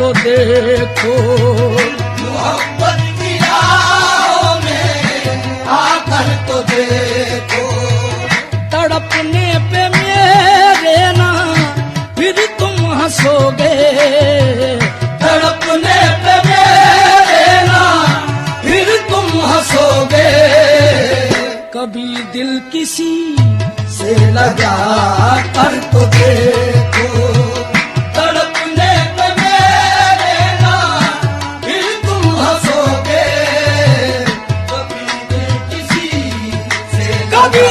तो देखो, मोहब्बत की राहों में आकर तो देखो। तड़पने पे मेरे ना फिर तुम हंसोगे, तड़पने पे मेरे ना फिर तुम हंसोगे। कभी दिल किसी से लगा कर तो देखो, तड़पने पे मेरे ना फिर तुम हंसोगे। कभी दिल किसी से कभी